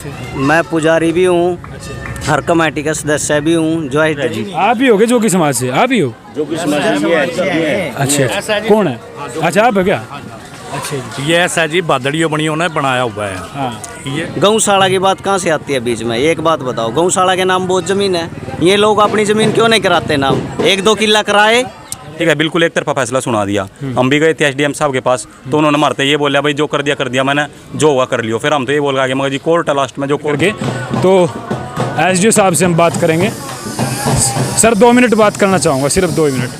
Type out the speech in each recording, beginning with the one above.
मैं पुजारी भी हूँ, हर कमेटी का सदस्य भी हूँ। जो आप ही हो गए जोगी समाज से? आप ही हो जोगी समाज है। अच्छा, कौन है? अच्छा, आप हो क्या? अच्छा, ये ऐसा जी बादड़ियों बनी उन्होंने बनाया हुआ है। हाँ। ये गौशाला की बात कहाँ से आती है बीच में? एक बात बताओ, गौशाला के नाम बहुत जमीन है, ये लोग अपनी जमीन क्यों नहीं कराते नाम? 1-2 किला कराए। ठीक है, बिल्कुल एक तरफा फैसला सुना दिया। हम भी गए थे एसडीएम साहब के पास, तो उन्होंने मारते ये बोला भाई जो कर दिया मैंने, जो हुआ कर लियो। फिर हम तो ये बोल गए मगर जी कोर्ट है लास्ट में जो कोर्ट करके तो एसडीओ साहब से हम बात करेंगे। सर 2 मिनट बात करना चाहूँगा, सिर्फ 2 मिनट।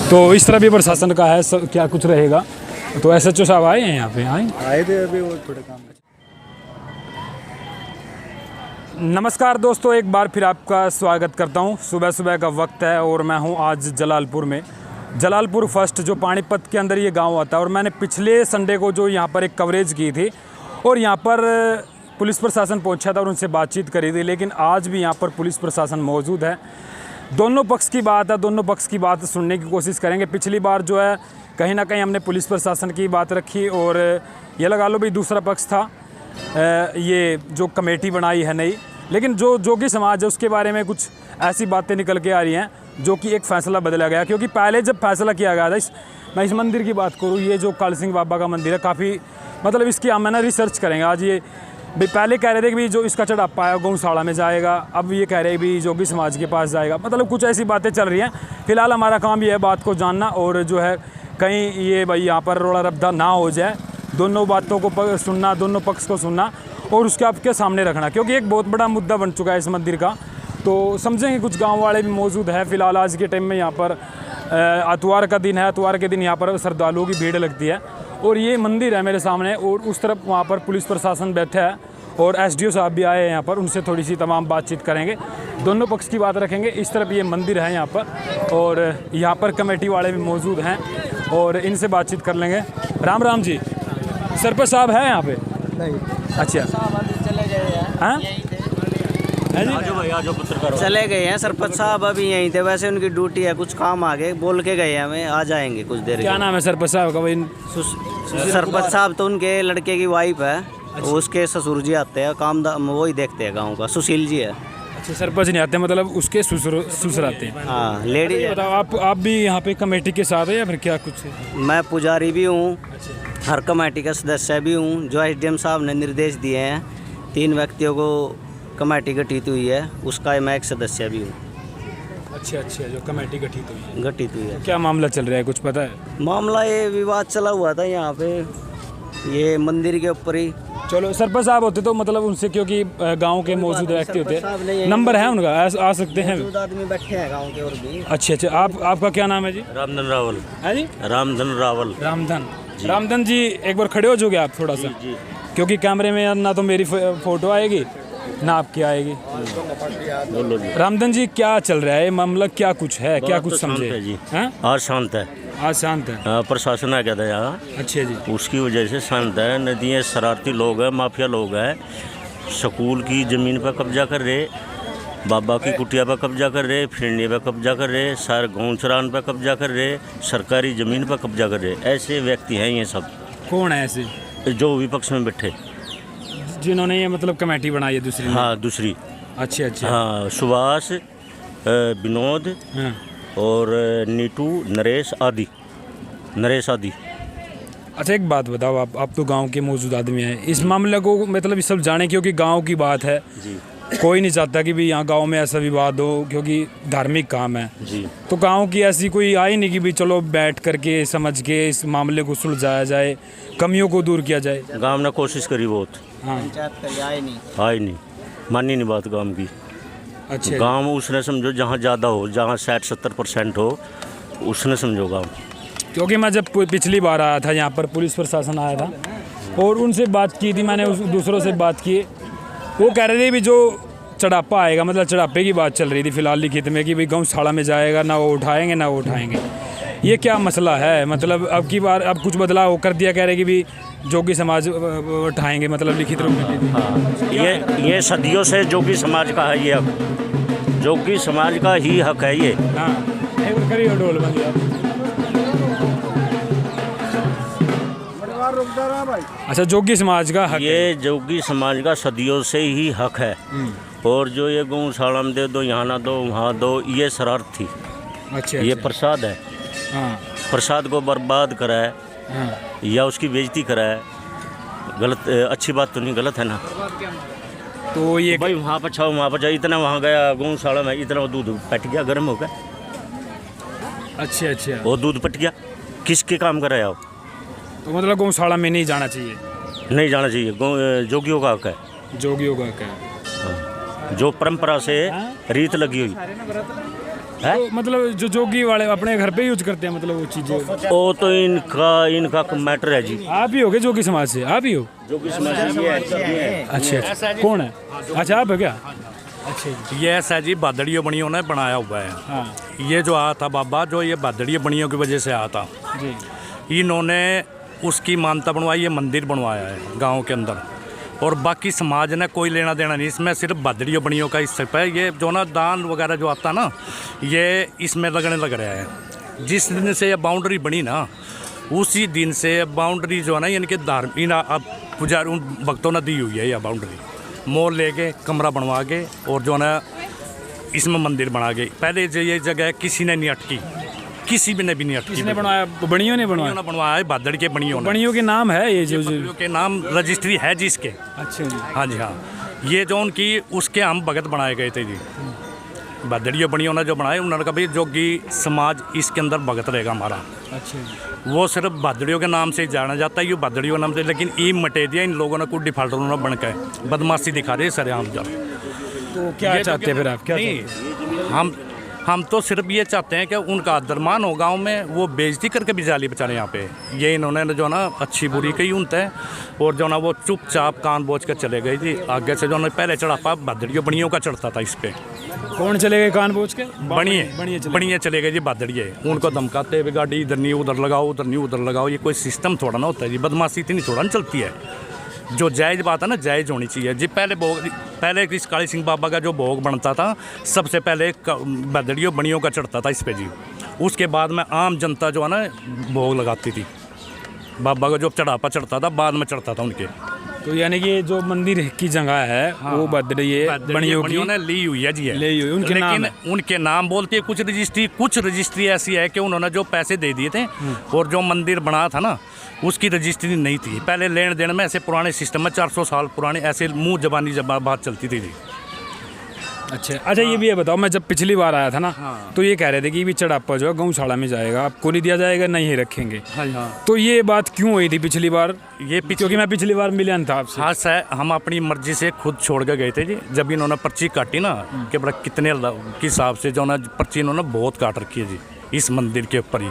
तो इस तरह भी प्रशासन का है, क्या कुछ रहेगा? तो एसएचओ साहब आए हैं यहाँ पे? आए थे अभी, वो थोड़े काम। नमस्कार दोस्तों, एक बार फिर आपका स्वागत करता हूँ। सुबह सुबह का वक्त है और मैं हूँ आज जलालपुर में। जलालपुर फर्स्ट जो पानीपत के अंदर ये गांव आता है, और मैंने पिछले संडे को जो यहाँ पर एक कवरेज की थी और यहाँ पर पुलिस प्रशासन पहुँचा था और उनसे बातचीत करी थी। लेकिन आज भी यहाँ पर पुलिस प्रशासन मौजूद है। दोनों पक्ष की बात है, दोनों पक्ष की बात सुनने की कोशिश करेंगे। पिछली बार जो है कहीं ना कहीं हमने पुलिस प्रशासन की बात रखी और ये लगा लो भाई दूसरा पक्ष था, ये जो कमेटी बनाई है नई। लेकिन जो जोगी समाज है उसके बारे में कुछ ऐसी बातें निकल के आ रही हैं जो कि एक फ़ैसला बदला गया। क्योंकि पहले जब फैसला किया गया था, मैं इस मंदिर की बात करूँ, ये जो काल सिंह बाबा का मंदिर है, काफ़ी मतलब इसकी हम है ना रिसर्च करेंगे आज। ये भाई पहले कह रहे थे कि भाई जो इसका चढ़ापा है गौशाला में जाएगा, अब ये कह रहे हैं भी जोगी समाज के पास जाएगा। मतलब कुछ ऐसी बातें चल रही हैं। फिलहाल हमारा काम ये है बात को जानना और जो है कहीं ये भाई यहाँ पर रोड़ा रब्दा ना हो जाए, दोनों बातों को सुनना, दोनों पक्ष को सुनना और उसके आपके सामने रखना। क्योंकि एक बहुत बड़ा मुद्दा बन चुका है इस मंदिर का। तो समझेंगे, कुछ गांव वाले भी मौजूद है। फिलहाल आज के टाइम में यहाँ पर इतवार का दिन है, इतवार के दिन यहाँ पर श्रद्धालुओं की भीड़ लगती है और ये मंदिर है मेरे सामने और उस तरफ वहाँ पर पुलिस प्रशासन बैठा है और एसडीओ साहब भी आए हैं यहाँ पर। उनसे थोड़ी सी तमाम बातचीत करेंगे, दोनों पक्ष की बात रखेंगे। इस तरफ ये मंदिर है यहाँ पर और यहाँ पर कमेटी वाले भी मौजूद हैं और इनसे बातचीत कर लेंगे। राम राम जी, सरपंच साहब है यहाँ पे? नहीं। अच्छा, चले गए हैं। हाँ, चले गए हैं सरपंच साहब, अभी यहीं थे। वैसे उनकी ड्यूटी है, कुछ काम आ गए, बोल के गए हमें, आ जाएंगे कुछ देर। क्या नाम है सरपंच साहब का भाई? सरपंच साहब तो उनके लड़के की वाइफ है। अच्छा। उसके ससुर जी आते हैं, काम वही देखते हैं गाँव का, सुशील जी है। अच्छा, सरपंच नहीं आते, मतलब उसके ससुर आते हैं? हाँ, लेडीज। बताओ, आप भी यहाँ पे कमेटी के साथ है या फिर क्या कुछ? मैं पुजारी भी हूँ, हर कमेटी का सदस्य भी हूँ। जो एसडीएम साहब ने निर्देश दिए हैं 3 व्यक्तियों को कमेटी गठित हुई है, उसका मैं एक सदस्य भी हूँ। अच्छा, जो कमेटी गठित हुई है। क्या मामला चल रहा है, कुछ पता है? मामला ये विवाद चला हुआ था यहाँ पे, ये मंदिर के ऊपर ही। चलो, सरपंच साहब होते तो मतलब उनसे, क्योंकि गांव के मौजूद व्यक्ति होते, नंबर है उनका, आ सकते हैं? आदमी बैठे हैं गाँव के और भी। अच्छा, आपका क्या नाम है जी? रामधन रावल है जी? रामधन जी, एक बार खड़े हो जाओगे आप थोड़ा सा? क्योंकि कैमरे में ना तो मेरी फोटो आएगी ना आपकी आएगी। रामधन जी, क्या चल रहा है मामला, क्या कुछ है, क्या कुछ समझे जी? आज शांत है। प्रशासन आ गया था यहाँ। अच्छा जी, उसकी वजह से शांत है। नदियाँ शरारती लोग हैं, माफिया लोग हैं, स्कूल की ज़मीन पर कब्जा कर रहे, बाबा की कुटिया पर कब्जा कर रहे, फिरनी पर कब्जा कर रहे, सारे गौचरान पर कब्जा कर रहे, सरकारी ज़मीन पर कब्जा कर रहे। ऐसे व्यक्ति हैं ये सब। कौन है ऐसे? जो विपक्ष में बैठे, जिन्होंने ये मतलब कमेटी बनाई है दूसरी? हाँ, दूसरी। अच्छा। हाँ, सुभाष, विनोद, हाँ। और नीटू, नरेश आदि। अच्छा, एक बात बताओ, आप तो गांव के मौजूद आदमी हैं, इस मामले को मतलब सब जाने, क्योंकि गांव की बात है जी। कोई नहीं चाहता कि भी यहाँ गांव में ऐसा विवाद हो, क्योंकि धार्मिक काम है जी। तो गांव की ऐसी कोई आई नहीं कि भी चलो बैठ करके समझ के इस मामले को सुलझाया जाए, कमियों को दूर किया जाए। गांव ने कोशिश करी बहुत। हाँ, आई नहीं, मानी नहीं बात गांव की। अच्छा, गांव उसने समझो जहाँ ज़्यादा हो, जहाँ 60-70% हो, उसने समझो गांव। क्योंकि मैं जब पिछली बार आया था यहाँ पर, पुलिस प्रशासन आया था और उनसे बात की थी मैंने, दूसरों से बात की, वो कह रहे थे भी जो चढ़ापा आएगा, मतलब चढ़ापे की बात चल रही थी फिलहाल लिखित में कि भाई गौशाला में जाएगा, ना वो उठाएंगे। ये क्या मसला है? मतलब अब की बार अब कुछ बदलाव कर दिया, कह रहे कि भी जोगी समाज उठाएंगे, मतलब लिखित रूप में। हाँ, ये सदियों से जोगी समाज का है, ये हक जोगी समाज का ही हक है ये। हाँ, एक बार करिए ढोल बंद। अच्छा, जोगी समाज का हक है। ये जोगी समाज का सदियों से ही हक है। और जो ये गौशाला में दे दो, यहाँ ना दो, वहाँ दो, ये शरारत थी। अच्छा, ये अच्छा। प्रसाद है, हाँ, प्रसाद को बर्बाद करा है हाँ। या उसकी बेइज्जती करा है, गलत, अच्छी बात तो नहीं, गलत है ना। तो ये भाई वहाँ पर छाओ, वहाँ पर जाओ, इतना वहाँ गया गौशाला में, इतना वो दूध पट गया, गर्म हो गया, अच्छा, अच्छा। वो दूध पट गया, किसके काम कर रहे हो? तो मतलब गौशाला में नहीं जाना चाहिए, नहीं जाना चाहिए, जोगियों का हक है। जोगियों का हक है। हाँ। जो परंपरा से रीत लगी हुई है, तो मतलब जो जोगी वाले अपने घर पे यूज करते हैं, मतलब वो चीजें, वो तो इनका मैटर है जी। आप ही हो गए जोगी समाज से? आप ही हो? जोगी समाज से ये है। अच्छा, कौन है? अच्छा, आप है क्या? अच्छा जी। ये ऐसा जी बादड़ियों बनियों ने बनाया हुआ है। हाँ ये जो आया था बाबा, जो ये बादड़ियों बनियों की वजह से आया था, जी। इन्होंने उसकी मान्यता बनवाई, ये मंदिर बनवाया है गांव के अंदर। और बाकी समाज ने कोई लेना देना नहीं इसमें, सिर्फ बादड़ियों बनियों का हिस्सा है। ये जो ना दान वगैरह जो आता ना, ये इसमें लगने लग रहा है। जिस दिन से ये बाउंड्री बनी ना, उसी दिन से बाउंड्री जो है ना, इनके धार्मिक अब पुजारी उन भक्तों ने दी हुई है। यह बाउंड्री मोल लेके, कमरा बनवा के, और जो है ना इसमें मंदिर बना के। पहले जो ये जगह किसी ने नहीं अटकी, किसी भी ने भी नहीं अटकी। किसने बनवाया? बनियों ने बनवाया? बनियों ने बनवाया है, बादड़ के बनियों ने। बनियों के नाम है ये जो बनियों के नाम रजिस्ट्री है जी इसके। अच्छा जी। हाँ जी, हाँ। ये जो उनकी उसके हम भगत बनाए गए थे जी, बादड़ियों बनियों ने जो बनाए, उन्होंने कहा भाई जोगी समाज इसके अंदर भगत रहेगा हमारा। अच्छा जी। वो सिर्फ बादड़ियों के नाम से ही जाना जाता है, ये बादड़ियों के नाम से। लेकिन ई मटे दिया इन लोगों ने, कुछ डिफाल्टरों ने बन के बदमाशी दिखा रहे सरेआम जब। तो क्या चाहते हैं फिर आप? क्या नहीं, हम तो सिर्फ ये चाहते हैं कि उनका आदरमान हो गांव में, वो बेइज्जती करके भी जाली बचाने यहाँ पे। ये इन्होंने जो ना अच्छी बुरी कही उनते, और जो ना वो चुपचाप कान बोझ कर चले गए जी। आगे से जो ना पहले चढ़ापा बादड़ियों बनियों का चढ़ता था इस पे। कौन चले गए कान बोझ के? बनिए चले गए जी बादड़िए। उनको धमकाते हुए गाड़ी इधर नहीं उधर लगाओ, उधर नहीं उधर लगाओ। ये कोई सिस्टम थोड़ा ना होता है जी, बदमाशी इतनी थोड़ा ना चलती है। जो जायज़ बात है ना, जायज़ होनी चाहिए जी। पहले इस काली सिंह बाबा का जो भोग बनता था, सबसे पहले बादड़ियों बनियों का चढ़ता था इस पे जी। उसके बाद में आम जनता जो है ना भोग लगाती थी। बाबा का जो चढ़ापा चढ़ता था, बाद में चढ़ता था उनके। तो यानी कि जो मंदिर की जगह है, वो बादड़िए बनियों ने ली हुई है जी, ली हुई उनके नाम है। उनके नाम बोलते हैं। कुछ रजिस्ट्री ऐसी है कि उन्होंने जो पैसे दे दिए थे और जो मंदिर बना था ना, उसकी रजिस्ट्री नहीं थी। पहले लेन देन में ऐसे पुराने सिस्टम में 400 साल पुराने ऐसे मुंह जबानी बात चलती थी जी। अच्छा, ये भी ये बताओ, मैं जब पिछली बार आया था ना, तो ये कह रहे थे कि भी चढ़ापा जो है गौशाला में जाएगा, आपको नहीं दिया जाएगा, नहीं रखेंगे। हाँ। तो ये बात क्यों हुई थी पिछली बार? क्योंकि मैं पिछली बार मिलन था आपसे। हाँ सर, हम अपनी मर्जी से खुद छोड़ के गए थे जी। जब इन्होंने पर्ची काटी ना, कि बड़ा कितने के हिसाब से जो ना पर्ची इन्होंने बहुत काट रखी है जी इस मंदिर के ऊपर ही।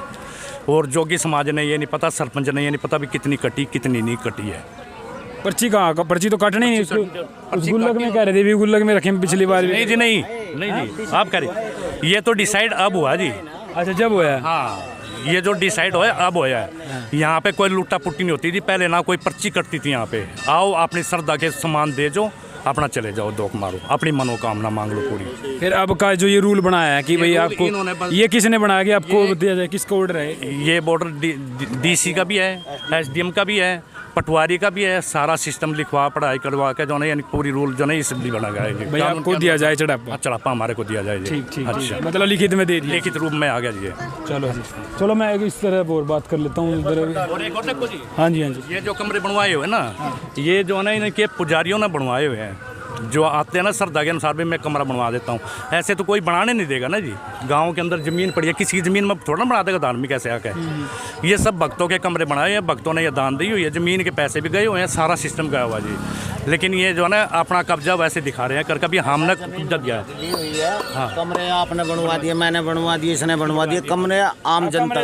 और जोगी समाज ने ये नहीं पता, सरपंच ने ये नहीं पता भी कितनी कटी कितनी नहीं कटी है। पर्ची कहाँ का? पर्ची तो काटनी नहीं। उस गुल्लक में कह रहे थे भी, गुल्लक में रखें पिछली बार भी। नहीं जी, नहीं जी, आप कह रहे ये तो डिसाइड अब हुआ जी। अच्छा, जब हुआ है? हाँ, ये जो डिसाइड होया अब होया है। यहाँ पे कोई लुट्टा पुट्टी नहीं होती थी पहले, ना कोई पर्ची कटती थी यहाँ पे। आओ अपनी श्रद्धा के सामान दे जो, अपना चले जाओ, दोक मारो, अपनी मनोकामना मांग लो पूरी। फिर अब का जो ये रूल बनाया है कि भाई आपको, ये किसने बनाया कि आपको दिया जाए? किसका ऑर्डर है ये? बॉर्डर DC का भी है, SDM का भी है, पटवारी का भी है। सारा सिस्टम लिखवा पढ़ाई करवा के जो है यानी पूरी रूल जो है इसलिए बना गया है। भाई आपको दिया जाए चढ़ापा? चढ़ापा हमारे को दिया जाए जी। ठीक। अच्छा, मतलब लिखित में दे दिया? लिखित रूप में आ गया जी। चलो मैं इस तरह और बात कर लेता हूँ इधर। और एक और देखो जी, हाँ जी। ये जो कमरे बनवाए हुए ना, ये जो है ना इनके पुजारियों ने बनवाए हुए हैं। जो आते हैं ना श्रद्धा के अनुसार भी मैं कमरा बनवा देता हूँ। ऐसे तो कोई बनाने नहीं देगा ना जी। गांव के अंदर ज़मीन पड़ी है, किसी की ज़मीन में थोड़ा ना बना देगा धार्मिक ऐसे आके। ये सब भक्तों के कमरे बनाए हैं, भक्तों ने ये दान दी हुई है, ज़मीन के पैसे भी गए हुए हैं, सारा सिस्टम गया हुआ जी। लेकिन ये जो है ना अपना कब्जा वैसे दिखा रहे हैं कर, कभी हमने कब्जा दिया है। हाँ। कमरे आपने बनवा दिए, मैंने बनवा दिए, इसने बनवा दिए, कमरे आम जनता।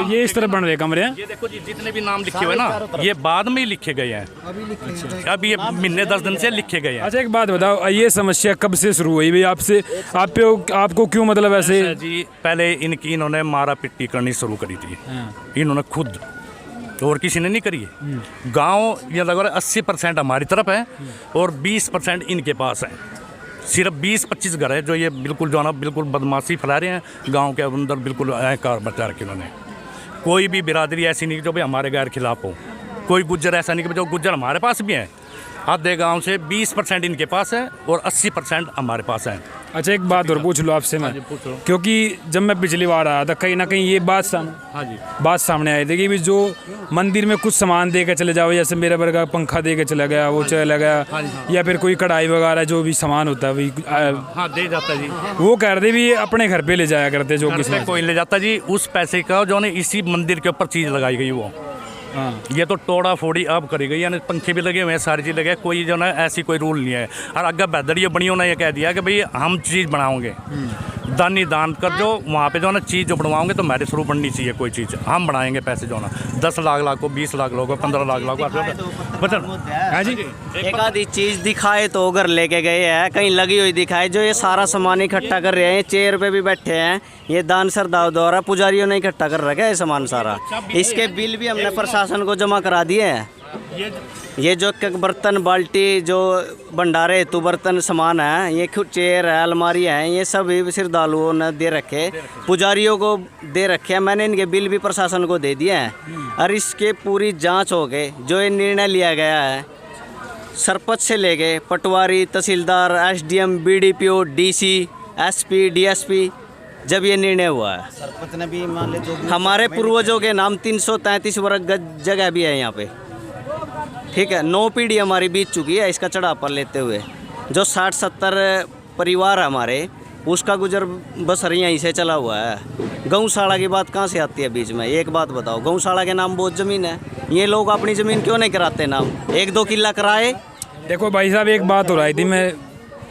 ये इस तरह बन रहे कमरे हैं। ये देखो जी, जितने भी नाम लिखे हुए ना, ये बाद में ही लिखे गए हैं। अभी ये महीने 10 दिन से लिखे गए हैं। अच्छा, एक बात बताओ, ये समस्या कब से शुरू हुई भाई? आपको क्यों, मतलब ऐसे जी? पहले इन्होंने मारा पिट्टी करनी शुरू करी थी, इन्होंने खुद, और किसी ने नहीं करी है। गांव ये लग रहा है 80% हमारी तरफ है और 20% इनके पास है। सिर्फ 20-25 घर है जो ये बिल्कुल जो है ना बिल्कुल बदमाशी फैला रहे हैं गांव के अंदर। बिल्कुल अहंकार बचा रखे उन्होंने। कोई भी बिरादरी ऐसी नहीं जो भी हमारे गैर खिलाफ हो। कोई गुज्जर ऐसा नहीं कि जो गुज्जर हमारे पास भी हैं, आधे गांव से 20% इनके पास है और 80% हमारे पास है। अच्छा, एक बात और पूछ लो आपसे मैं, पूछो। क्योंकि जब मैं पिछली बार आया था कहीं ना कहीं ये बात सामने आई थी कि भी जो मंदिर में कुछ सामान दे के चले जाओ, जैसे मेरे वर्ग का पंखा दे के चला गया, वो चला गया, या फिर कोई कढ़ाई वगैरह जो भी सामान होता है वही दे जाता जी। वो कह रहे भी अपने घर पे ले जाया करते, जो किसी कोई ले जाता जी। उस पैसे का जो ने इसी मंदिर के ऊपर चीज़ लगाई गई वो, ये तो तोड़ा फोड़ी अब करी गई, यानी पंखे भी लगे हुए हैं, सारी चीज़ लगे, कोई जो ना ऐसी कोई रूल नहीं है। और अगर बेदड़िया बनी होना, ये कह दिया कि भाई हम चीज़ बनाओगे, दानी दान कर जो वहाँ पे जो ना चीज़ जो बनवाओगे तो मेरे थ्रू बननी चाहिए, कोई चीज़ हम बनाएंगे, पैसे जो ना 10 लाख को 20 लाख को 15 लाख हाँ जी। एक आधी चीज दिखाए तो घर लेके गए हैं, कहीं लगी हुई दिखाए, जो ये सारा सामान इकट्ठा कर रहे हैं, चेयर पे भी बैठे हैं, ये दान सरदार द्वारा पुजारियों ने इकट्ठा कर रखा है सामान सारा। इसके बिल भी हमने प्रशासन को जमा करा दिए हैं। ये जो बर्तन बाल्टी जो भंडारे हेतु बर्तन सामान है, ये चेयर है, अलमारी है, ये सभी श्रद्धालुओं ने दे रखे, पुजारियों को दे रखे हैं। मैंने इनके बिल भी प्रशासन को दे दिए हैं। और इसके पूरी जांच हो गई, जो ये निर्णय लिया गया है सरपंच से लेके patwari, tehsildar, SDM, BDPO, DC, SP, DSP, जब ये निर्णय हुआ है सरपंच ने भी मान ले, जो हमारे पूर्वजों के नाम 333 वर्ग गज जगह भी है यहाँ पे, ठीक है। 9 पीढ़ी हमारी बीत चुकी है इसका चढ़ाव पर लेते हुए। जो 60-70 परिवार हमारे, उसका गुजर बसर यहीं से चला हुआ है। गौशाला की बात कहाँ से आती है बीच में? एक बात बताओ, गौशाला के नाम बहुत ज़मीन है, ये लोग अपनी ज़मीन क्यों नहीं कराते नाम? 1-2 किला कराए। देखो भाई साहब, एक बात हो रही थी, मैं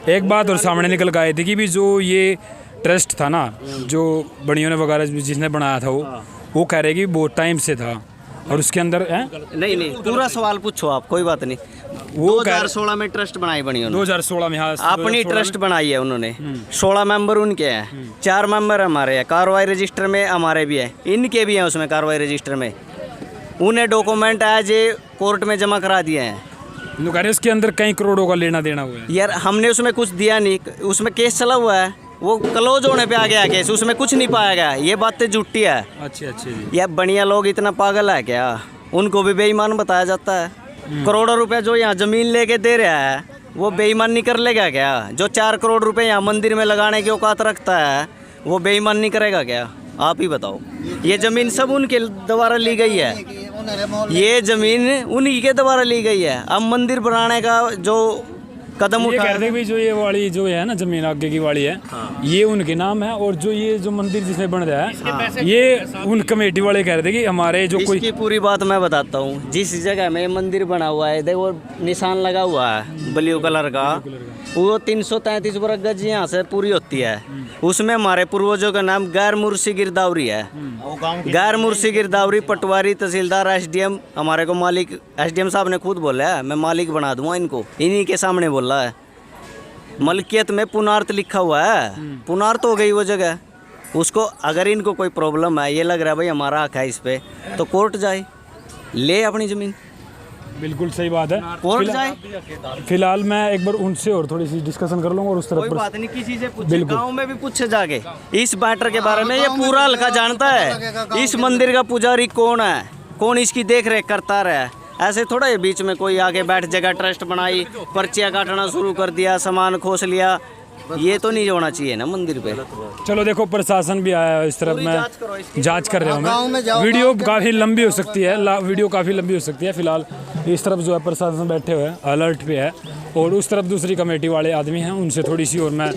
एक बात और सामने निकल के आई थी कि भी जो ये ट्रस्ट था ना, जो बड़ियों ने वगैरह जिसने बनाया था, वो कह रहे कि बहुत टाइम से था, और उसके अंदर नहीं पूरा सवाल पूछो आप, कोई बात नहीं। वो 2016 में ट्रस्ट बनाई बनी उन्होंने, 2016 में, हाँ, अपनी ट्रस्ट बनाई है उन्होंने। 16 मेंबर उनके हैं, 4 मेंबर हमारे हैं, कार्रवाई रजिस्टर में हमारे भी हैं, इनके भी हैं उसमें कार्रवाई रजिस्टर में। उन्हें डॉक्यूमेंट आज कोर्ट में जमा करा दिए हैं। कह रहे उसके अंदर कई करोड़ों का लेना देना हुआ है। यार हमने उसमें कुछ दिया नहीं, उसमें केस चला हुआ है, वो क्लोज होने पे आ गया केस, उसमें कुछ नहीं पाया गया। ये बातें झूठी है। अच्छा जी। यार बढ़िया लोग इतना पागल है क्या? उनको भी बेईमान बताया जाता है। करोड़ों रुपए जो यहाँ जमीन लेके दे रहा है, वो बेईमान नहीं कर लेगा क्या? जो 4 करोड़ रुपए यहाँ मंदिर में लगाने की औकात रखता है, वो बेईमान नहीं करेगा क्या? आप ही बताओ। ये जमीन सब उनके द्वारा ली गई है, ये जमीन उन्हीं के द्वारा ली गई है। अब मंदिर बनाने का जो कदम उठा, कहते भी जो ये वाली जो है ना जमीन आगे की वाली है, ये उनके नाम है, और जो ये जो मंदिर जिसमें बन रहा है, ये उन कमेटी वाले कह रहे थे कि हमारे जो कोई। इसकी पूरी बात मैं बताता हूँ। जिस जगह में मंदिर बना हुआ है, देखो निशान लगा हुआ है ब्लू कलर का, वो 333 वर्ग गज यहाँ से पूरी होती है। उसमें हमारे पूर्वजों का नाम गैर मुर्शी गिरदावरी है। गैर मुर्शी गिरदावरी, पटवारी, तहसीलदार, एसडीएम, हमारे को मालिक, एसडीएम साहब ने खुद बोला है मैं मालिक बना दूंगा इनको, इन्हीं के सामने बोला है। मलकियत में पुनार्थ लिखा हुआ है, पुनार्थ हो गई वो जगह। उसको अगर इनको कोई प्रॉब्लम है, ये लग रहा है भाई हमारा हक है इस पे, तो कोर्ट जाए, ले अपनी ज़मीन। बिल्कुल सही बात है, कोर्ट जाए। फिलहाल मैं एक बार उनसे और थोड़ी सी डिस्कशन कर लूँगा, और उस तरफ कोई बात नहीं, किसी से पूछे, गांव में भी पूछे जाके इस मैटर के बारे में। ये पूरा हल्का जानता है इस मंदिर का पुजारी कौन है, कौन इसकी देख रेख करता रहा है। ऐसे थोड़ा ये बीच में कोई आके बैठ जगह ट्रस्ट बनाई, पर्चियाँ काटना शुरू कर दिया, सामान खोस लिया, ये तो नहीं होना चाहिए ना मंदिर पे। चलो देखो, प्रशासन भी आया है इस तरफ, मैं जांच कर रहा हूँ मैं। वीडियो काफ़ी लंबी हो सकती है, वीडियो काफ़ी लंबी हो सकती है। फिलहाल इस तरफ जो है प्रशासन बैठे हुए हैं, अलर्ट पे है, और उस तरफ दूसरी कमेटी वाले आदमी हैं, उनसे थोड़ी सी और मैं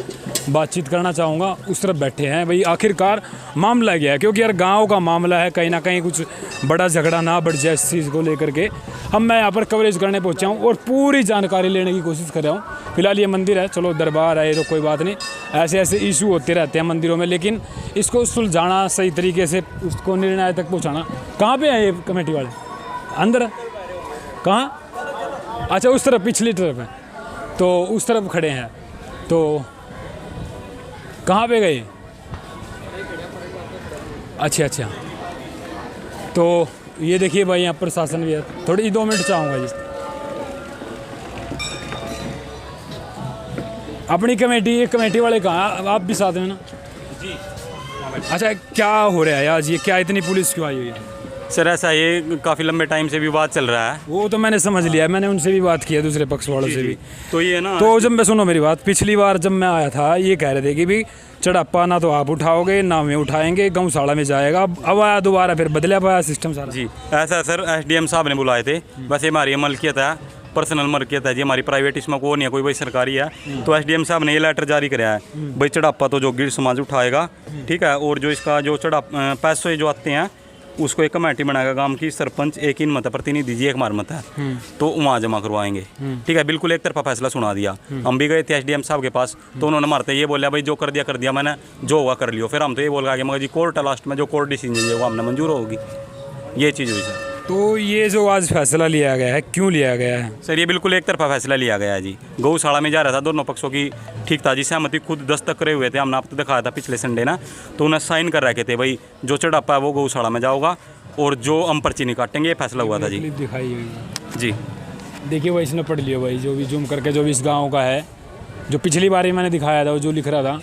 बातचीत करना चाहूँगा। उस तरफ बैठे हैं भाई, आखिरकार मामला गया है, क्योंकि यार गाँव का मामला है, कहीं ना कहीं कुछ बड़ा झगड़ा ना बढ़ जाए इस चीज़ को लेकर के। हम मैं यहाँ पर कवरेज करने पहुँचा हूँ और पूरी जानकारी लेने की कोशिश कर रहा हूँ। फिलहाल ये मंदिर है, चलो दरबार है तो कोई बात नहीं, ऐसे ऐसे इशू होते रहते हैं मंदिरों में, लेकिन इसको सुलझाना, सही तरीके से उसको निर्णय तक पहुँचाना। कहाँ पे है ये कमेटी वाले? अंदर? कहाँ? अच्छा, उस तरफ, पिछली तरफ है, तो उस तरफ खड़े हैं। तो कहाँ पे गए? अच्छा, तो ये देखिए भाई, यहाँ प्रशासन भी है। थोड़ी 2 मिनट चाहूँगा जी। अपनी कमेटी वाले कहाँ? आप भी साथ में ना जी? अच्छा, क्या हो रहा है आज? ये क्या इतनी पुलिस क्यों आई हुई है? सर ऐसा ये काफ़ी लंबे टाइम से विवाद चल रहा है। वो तो मैंने समझ लिया, मैंने उनसे भी बात की है, दूसरे पक्ष वालों से भी। तो ये ना, तो जब मैं, सुनो मेरी बात, पिछली बार जब मैं आया था ये कह रहे थे कि भाई चढ़ापा ना तो आप उठाओगे ना हमें उठाएंगे, गौशाला में जाएगा। अब आया दोबारा, फिर बदला पाया सिस्टम सारा। जी ऐसा सर SDM साहब ने बुलाए थे। वैसे हमारी मलकियत है, पर्सनल मलकियत है जी हमारी, प्राइवेट इसमें कोई नहीं है, कोई भाई सरकारी है। तो SDM साहब ने ये लेटर जारी कराया है भाई चढ़ापा तो जोगी समाज उठाएगा, ठीक है। और जो इसका जो पैसे जो आते हैं उसको एक कमेटी बनाएगा गांव की, सरपंच एक इन मत है, प्रतिनिधि जी एक मार मत है, तो वहाँ जमा करवाएंगे, ठीक है। बिल्कुल एक तरफा फैसला सुना दिया। हम भी गए थे SDM साहब के पास, तो उन्होंने मारते ये बोला भाई जो कर दिया मैंने, जो होगा कर लियो। फिर हम तो ये बोल गए मगर जी कोर्ट है, लास्ट में जो कोर्ट डिसीजन है वो हमने मंजूर होगी, ये चीज़ हुई सर। तो ये जो आज फैसला लिया गया है, क्यों लिया गया है? सर ये बिल्कुल एक तरफा फैसला लिया गया है जी। गौशाला में जा रहा था, दोनों पक्षों की ठीक था जी, सहमति खुद दस्तक करे हुए थे, हमने आपको दिखाया था पिछले संडे ना। तो उन्हें साइन कर रखे थे भाई जो चढ़ापा है वो गौशाला में जाओगा और जो हम पर्ची नहीं काटेंगे, ये फैसला हुआ था जी। दिखाई हुई जी देखिए भाई, इसने पढ़ लिया भाई, जो भी जूम करके जो भी इस गाँव का है, जो पिछली बार ही मैंने दिखाया था वो जो लिख रहा था,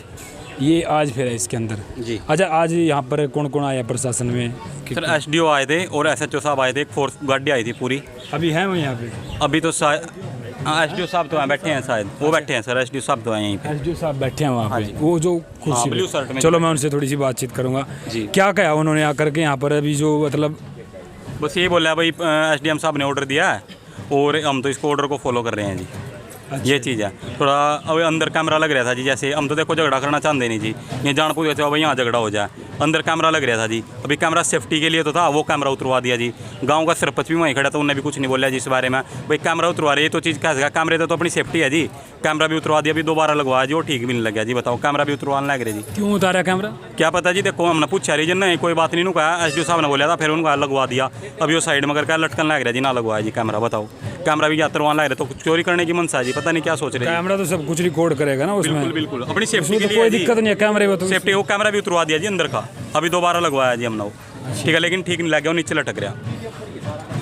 ये आज फिर है इसके अंदर जी। अच्छा, आज यहाँ पर कौन कौन आया प्रशासन में? सर SDO आए थे और SHO साहब आए थे, एक फोर्स गाड़ी आई थी पूरी। अभी हैं वो यहाँ पे? अभी तो SDO साहब तो बैठे हैं शायद, वो बैठे हैं सर, SDO साहब तो आए यहीं पे। SDO साहब बैठे हैं वहाँ पे, वो जो कुर्सी ब्लू पे। शर्ट में। चलो मैं उनसे थोड़ी सी बातचीत करूँगा जी। क्या कहा उन्होंने आकर के यहाँ पर अभी, जो मतलब बस ये बोला भाई SDM साहब ने ऑर्डर दिया है और हम तो इसको ऑर्डर को फॉलो कर रहे हैं जी। ये चीज़ है थोड़ा। अब अंदर कैमरा लग रहा था जी, जैसे हम तो देखो झगड़ा करना चाहते नहीं जी, ये जान पूछ के भाई यहाँ झगड़ा हो जाए। अंदर कैमरा लग रहा था जी, अभी कैमरा सेफ्टी के लिए तो था, वो कैमरा उतरवा दिया जी। गांव का सरपंच भी वहीं खड़ा था, उन्होंने भी कुछ नहीं बोला जी इस बारे में, भाई कैमरा उतरवा रहे, ये तो चीज़ कैसे, कैमरे तो अपनी सेफ्टी है जी। कैमरा भी उतरवा दिया, अभी दोबारा लगवाया जी, वो ठीक भी नहीं लग गया जी। बताओ कैमरा भी उतरवाने लग रहे जी, क्यों उतारा कैमरा? क्या पता जी। देखो हमने पूछा रीजन नहीं, कोई बात नहीं कहा, SDO साहब ने बोला था, फिर उनको लगवा दिया। अभी वो साइड में करके लटकन लग रहा जी, ना लगवाया जी कैमरा। बताओ कैमरा भी यात्रवान लग रहे, तो चोरी करने की मनसा है जी, पता नहीं क्या सोच रहे हैं। कैमरा तो सब कुछ रिकॉर्ड करेगा ना उसमें। बिल्कुल बिल्कुल अपनी सेफ्टी उसमें के तो लिए कोई जी। दिक्कत नहीं है, कैमरे में तो सेफ्टी वो कैमरा भी उतरवा दिया जी अंदर का, अभी दोबारा लगवाया जी हमने वो, ठीक है। लेकिन ठीक नहीं लग गया, वो नीचे लटक रहा,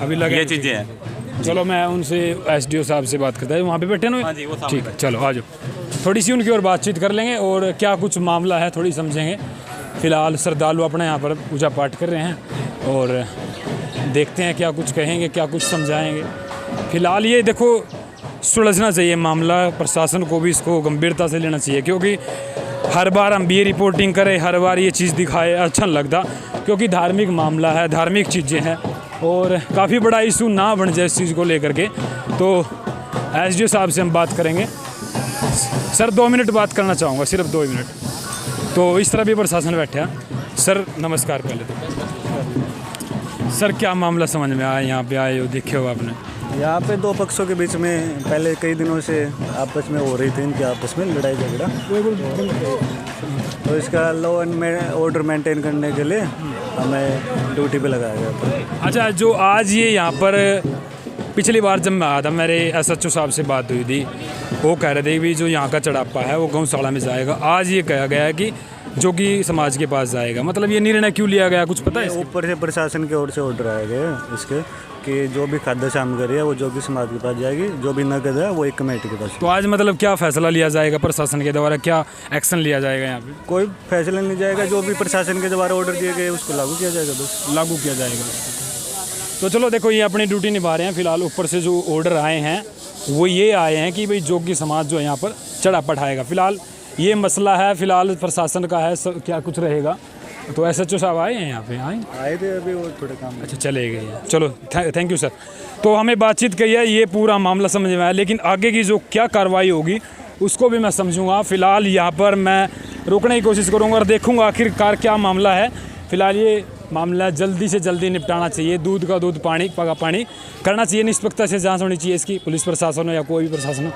अभी लगे ये चीज़ें हैं। चलो मैं उनसे SDO साहब से बात करता है, वहाँ पे बैठे ना। हाँ जी, वो सामने ठीक है, चलो आ जाओ, थोड़ी सी उनकी और बातचीत कर लेंगे और क्या कुछ मामला है थोड़ी समझेंगे। फिलहाल श्रद्धालु अपने यहाँ पर पूजा पाठ कर रहे हैं और देखते हैं क्या कुछ कहेंगे, क्या कुछ समझाएंगे। फिलहाल ये देखो सुलझना चाहिए मामला, प्रशासन को भी इसको गंभीरता से लेना चाहिए, क्योंकि हर बार हम भी ये रिपोर्टिंग करें, हर बार ये चीज़ दिखाए, अच्छा नहीं लगता, क्योंकि धार्मिक मामला है, धार्मिक चीज़ें हैं और काफ़ी बड़ा इशू ना बन जाए इस चीज़ को लेकर के। तो SDO साहब से हम बात करेंगे। सर 2 मिनट बात करना चाहूँगा, सिर्फ 2 मिनट। तो इस तरह भी प्रशासन बैठे हैं। सर नमस्कार। पहले तो सर क्या मामला समझ में आया, यहाँ पे आए हो, देखे हो आपने? यहाँ पे दो पक्षों के बीच में पहले कई दिनों से आपस में हो रही थी, इनके आपस में लड़ाई झगड़ा, तो इसका लॉ एंड ऑर्डर मेंटेन करने के लिए हमें ड्यूटी पे लगाया गया था। अच्छा, जो आज ये यहाँ पर पिछली बार जब मैं आया था, मेरे SHO साहब से बात हुई थी, वो कह रहे थे कि जो यहाँ का चढ़ापा है वो गौशाला में जाएगा। आज ये कहा गया है कि जोगी समाज के पास जाएगा, मतलब ये निर्णय क्यों लिया गया, कुछ पता है? ऊपर से प्रशासन की ओर से ऑर्डर आए गए इसके कि जो भी खाद्य सामग्री है वो जोगी समाज के पास जाएगी, जो भी नकद है वो एक कमेटी के पास। तो आज मतलब क्या फैसला लिया जाएगा प्रशासन के द्वारा, क्या एक्शन लिया जाएगा यहाँ पे? कोई फैसला नहीं जाएगा, जो भी प्रशासन के द्वारा ऑर्डर दिए गए उसको लागू किया जाएगा, बस लागू किया जाएगा। तो चलो देखो, ये अपनी ड्यूटी निभा रहे हैं। फिलहाल ऊपर से जो ऑर्डर आए हैं वो ये आए हैं कि भाई जोगी समाज जो है यहाँ पर चढ़ा पठाएगा। फिलहाल ये मसला है, फिलहाल प्रशासन का है, क्या कुछ रहेगा। तो SHO साहब आए हैं यहाँ पे? आए थे अभी, वो थोड़े काम। अच्छा, चले गए हैं। चलो थैंक यू सर। तो हमें बातचीत कही है, ये पूरा मामला समझ में आया, लेकिन आगे की जो क्या कार्रवाई होगी उसको भी मैं समझूंगा। फिलहाल यहाँ पर मैं रोकने की कोशिश करूँगा और देखूँगा आखिरकार क्या मामला है। फिलहाल ये मामला जल्दी से जल्दी निपटाना चाहिए, दूध का दूध, पानी का पानी करना चाहिए, निष्पक्षता से जाँच होनी चाहिए इसकी, पुलिस प्रशासन हो या कोई भी प्रशासन हो।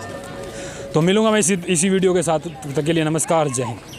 तो मिलूँगा मैं इसी वीडियो के साथ, तब तक के लिए नमस्कार, जय हिंद।